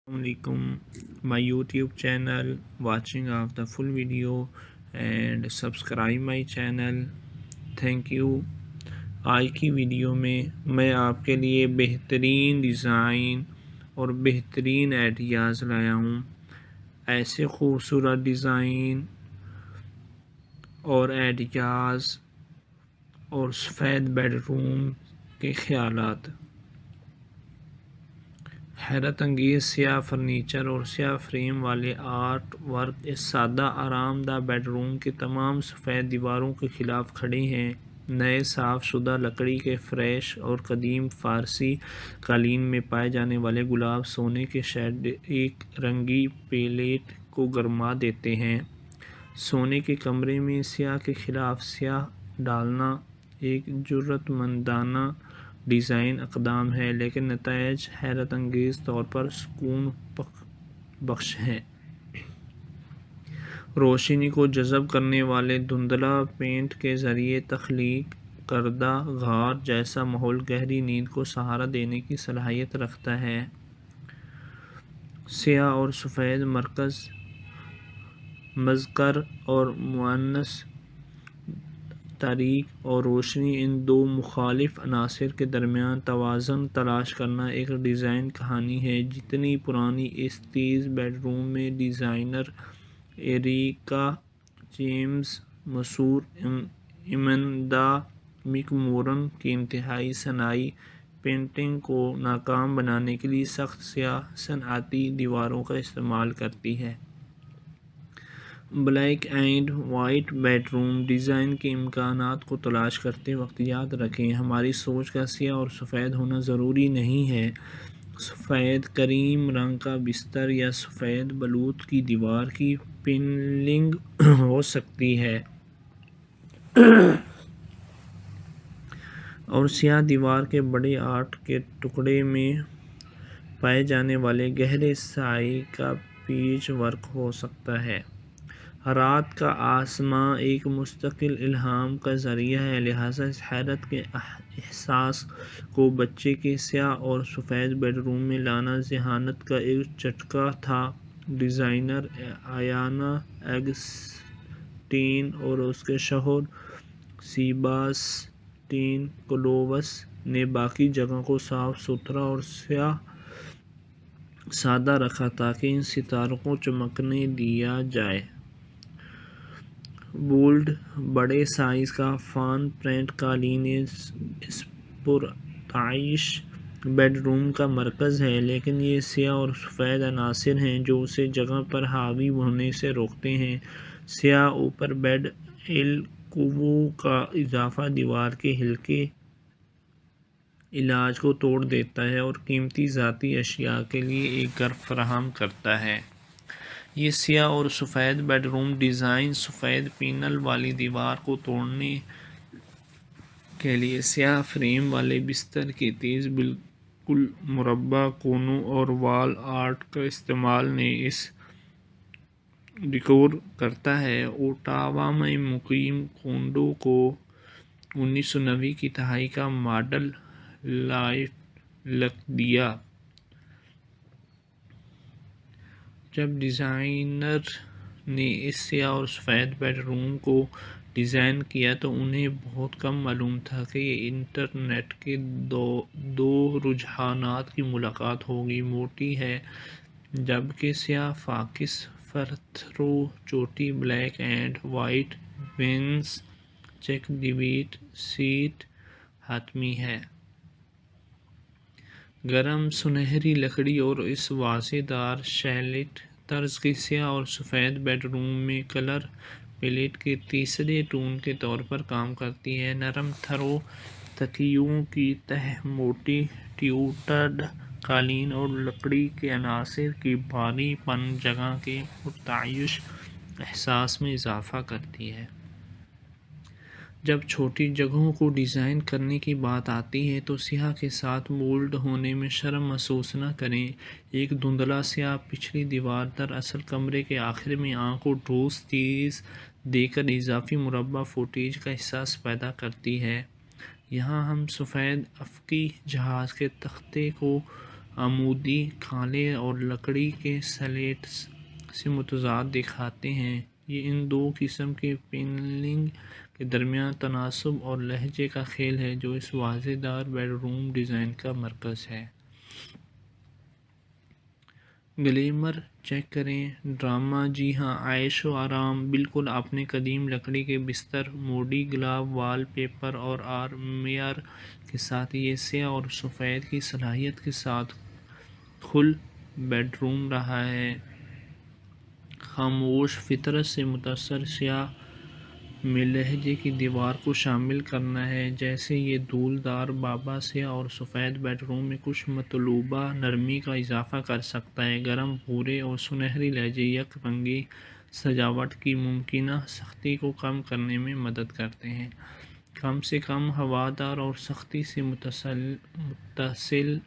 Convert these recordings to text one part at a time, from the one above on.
Assalamualaikum, my YouTube channel, watching of the full video and subscribe my channel. Thank you. آج کی video میں میں آپ کے لیے بہترین ڈیزائن اور بہترین آئیڈیاز لایا ہوں. ایسے خوبصورت ڈیزائن اور آئیڈیاز اور سفید بیڈ روم کے خیالات. حیرت انگیز سیاہ فرنیچر اور سیاہ فریم والے آرٹ ورک اس سادہ آرام دہ بیڈ روم کے تمام سفید دیواروں کے خلاف کھڑے ہیں. نئے صاف شدہ لکڑی کے فریش اور قدیم فارسی قالین میں پائے جانے والے گلاب سونے کے شیڈ ایک رنگی پیلیٹ کو گرما دیتے ہیں. سونے کے کمرے میں سیاہ کے خلاف سیاہ ڈالنا ایک جرأت مندانہ ڈیزائن اقدام ہے، لیکن نتائج حیرت انگیز طور پر سکون بخش ہیں. روشنی کو جذب کرنے والے دھندلا پینٹ کے ذریعے تخلیق کردہ غار جیسا ماحول گہری نیند کو سہارا دینے کی صلاحیت رکھتا ہے. سیاہ اور سفید مرکز مذکر اور مؤنث تاریک اور روشنی، ان دو مخالف عناصر کے درمیان توازن تلاش کرنا ایک ڈیزائن کہانی ہے. جتنی پرانی اس تیز بیڈ روم میں ڈیزائنر ایریکا جیمز مشہور ایمندا مک مورن کی انتہائی صناعی پینٹنگ کو ناکام بنانے کے لیے سخت سیاہ صنعتی دیواروں کا استعمال کرتی ہے. Black and white bedroom design کے امکانات کو تلاش کرتے وقت یاد رکھیں، ہماری سوچ کا سیاہ اور سفید ہونا ضروری نہیں ہے. سفید کریم رنگ کا بستر یا سفید بلوط کی دیوار کی پینلنگ ہو سکتی ہے اور سیاہ دیوار کے بڑے آرٹ کے ٹکڑے میں پائے جانے والے گہرے سائے کا پیچ ورک ہو سکتا ہے. رات کا آسماں ایک مستقل الہام کا ذریعہ ہے، لہذا اس حیرت کے احساس کو بچے کے سیاہ اور سفید بیڈ روم میں لانا ذہانت کا ایک جھٹکا تھا. ڈیزائنر آیانا اگسٹین اور اس کے شوہر سیباسٹین کلووس نے باقی جگہ کو صاف ستھرا اور سادہ رکھا تاکہ ان ستاروں کو چمکنے دیا جائے. بولڈ بڑے سائز کا فان پرنٹ قالین اس پرتعیش بیڈ روم کا مرکز ہے، لیکن یہ سیاہ اور سفید عناصر ہیں جو اسے جگہ پر حاوی ہونے سے روکتے ہیں. سیاہ اوپر بیڈ الکوو کا اضافہ دیوار کے ہلکے علاج کو توڑ دیتا ہے اور قیمتی ذاتی اشیاء کے لیے ایک گھر فراہم کرتا ہے. یہ سیاہ اور سفید بیڈ روم ڈیزائن سفید پینل والی دیوار کو توڑنے کے لیے سیاہ فریم والے بستر کے تیز بالکل مربع کونوں اور وال آرٹ کا استعمال نے اسے ڈیکور کرتا ہے. اوٹاوا میں مقیم کونڈو کو 1990 کی دہائی کا ماڈل لائف لک دیا جب ڈیزائنر نے اس سیاہ اور سفید بیڈ روم کو ڈیزائن کیا تو انہیں بہت کم معلوم تھا کہ یہ انٹرنیٹ کے دو رجحانات کی ملاقات ہوگی. موٹی ہے جبکہ سیاہ فاکس فرتھرو چوٹی، بلیک اینڈ وائٹ وینس، چیک ڈیویڈ سیٹ حتمی ہے. گرم سنہری لکڑی اور اس واضح دار شیلٹ طرز کی سیاہ اور سفید بیڈ روم میں کلر پیلیٹ کے تیسرے ٹون کے طور پر کام کرتی ہے. نرم تھرو تکیوں کی تہہ، موٹی ٹیوٹرڈ قالین اور لکڑی کے عناصر کی بھاری پن جگہ کے پرتعیش احساس میں اضافہ کرتی ہے. جب چھوٹی جگہوں کو ڈیزائن کرنے کی بات آتی ہے تو سیاہ کے ساتھ بولڈ ہونے میں شرم محسوس نہ کریں. ایک دھندلا سیاہ پچھلی دیوار دراصل کمرے کے آخر میں آنکھ کو ٹھوس چیز دے کر اضافی مربع فوٹیج کا احساس پیدا کرتی ہے. یہاں ہم سفید افقی جہاز کے تختے کو عمودی کھالیں اور لکڑی کے سلیٹس سے متضاد دکھاتے ہیں۔ یہ ان دو قسم کے پینلنگ کے درمیان تناسب اور لہجے کا کھیل ہے جو اس واضح دار بیڈ روم ڈیزائن کا مرکز ہے۔ گلیمر چیک کریں ڈرامہ جی ہاں، عیش و آرام بالکل اپنے قدیم لکڑی کے بستر، موڈی گلاب وال پیپر اور آرمیر کے ساتھ یہ سیاہ اور سفید کی صلاحیت کے ساتھ کھل بیڈ روم رہا ہے۔ خاموش فطرت سے متاثر سیاہ میں لہجے کی دیوار کو شامل کرنا ہے۔ جیسے یہ دھول دار بابا سیاہ اور سفید بیڈ روم میں کچھ مطلوبہ نرمی کا اضافہ کر سکتا ہے۔ گرم بھورے اور سنہری لہجے یک رنگی سجاوٹ کی ممکنہ سختی کو کم کرنے میں مدد کرتے ہیں۔ کم سے کم ہوادار اور سختی سے متصل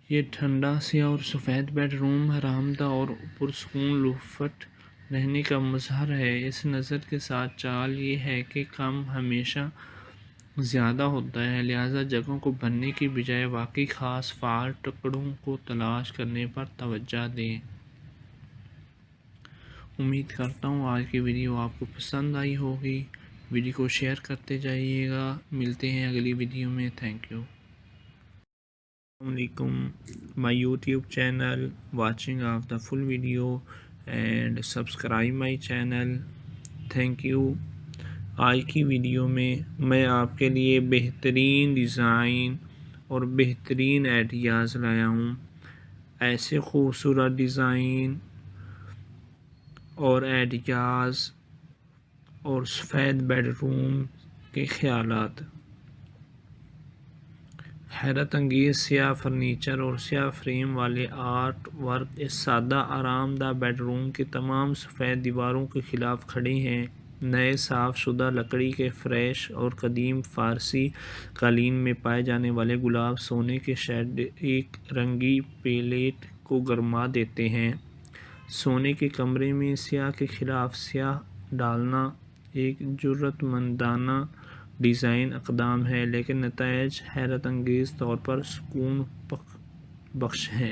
یہ ٹھنڈا سیاہ اور سفید بیڈ روم آرام دہ اور پرسکون لفٹ رہنے کا مظہر ہے۔ اس نظر کے ساتھ چال یہ ہے کہ کم ہمیشہ زیادہ ہوتا ہے، لہذا جگہوں کو بھرنے کی بجائے واقعی خاص فعال ٹکڑوں کو تلاش کرنے پر توجہ دیں۔ امید کرتا ہوں آج کی ویڈیو آپ کو پسند آئی ہوگی۔ ویڈیو کو شیئر کرتے جائیے گا۔ ملتے ہیں اگلی ویڈیو میں۔ Thank you. السلام علیکم، my YouTube channel watching of the full video and subscribe my channel, thank you. آج کی ویڈیو میں آپ کے لیے بہترین ڈیزائن اور بہترین آئیڈیاز لایا ہوں۔ ایسے خوبصورت ڈیزائن اور آئیڈیاز اور سفید بیڈ روم کے خیالات، حیرت انگیز سیاہ فرنیچر اور سیاہ فریم والے آرٹ ورک اس سادہ آرام دہ بیڈ روم کے تمام سفید دیواروں کے خلاف کھڑے ہیں۔ نئے صاف شدہ لکڑی کے فرش اور قدیم فارسی قالین میں پائے جانے والے گلاب سونے کے شیڈ ایک رنگی پیلیٹ کو گرما دیتے ہیں۔ سونے کے کمرے میں سیاہ کے خلاف سیاہ ڈالنا ایک جرأت مندانہ ڈیزائن اقدام ہے، لیکن نتائج حیرت انگیز طور پر سکون بخش ہیں۔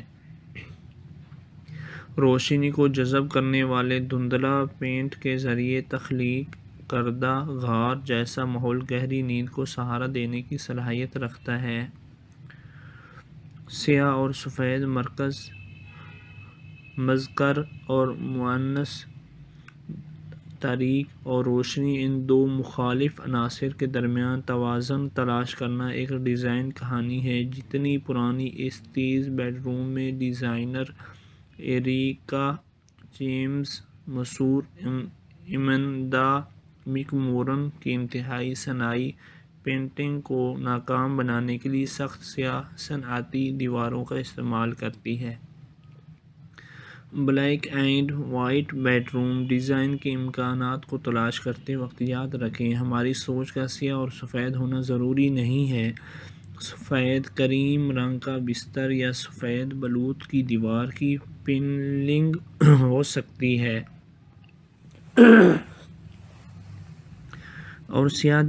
روشنی کو جذب کرنے والے دھندلا پینٹ کے ذریعے تخلیق کردہ غار جیسا ماحول گہری نیند کو سہارا دینے کی صلاحیت رکھتا ہے۔ سیاہ اور سفید مرکز مذکر اور مؤنث تاریک اور روشنی، ان دو مخالف عناصر کے درمیان توازن تلاش کرنا ایک ڈیزائن کہانی ہے۔ جتنی پرانی اس تیز بیڈ روم میں ڈیزائنر ایریکا جیمز مشہور ایمندا مک مورن کی انتہائی صناعی پینٹنگ کو ناکام بنانے کے لیے سخت سیاہ صنعتی دیواروں کا استعمال کرتی ہے۔ Black and white bedroom design کے امکانات کو تلاش کرتے وقت یاد رکھیں، ہماری سوچ کا سیاہ اور سفید ہونا ضروری نہیں ہے۔ سفید کریم رنگ کا بستر یا سفید بلوط کی دیوار کی پینلنگ ہو سکتی ہے اور سیاہ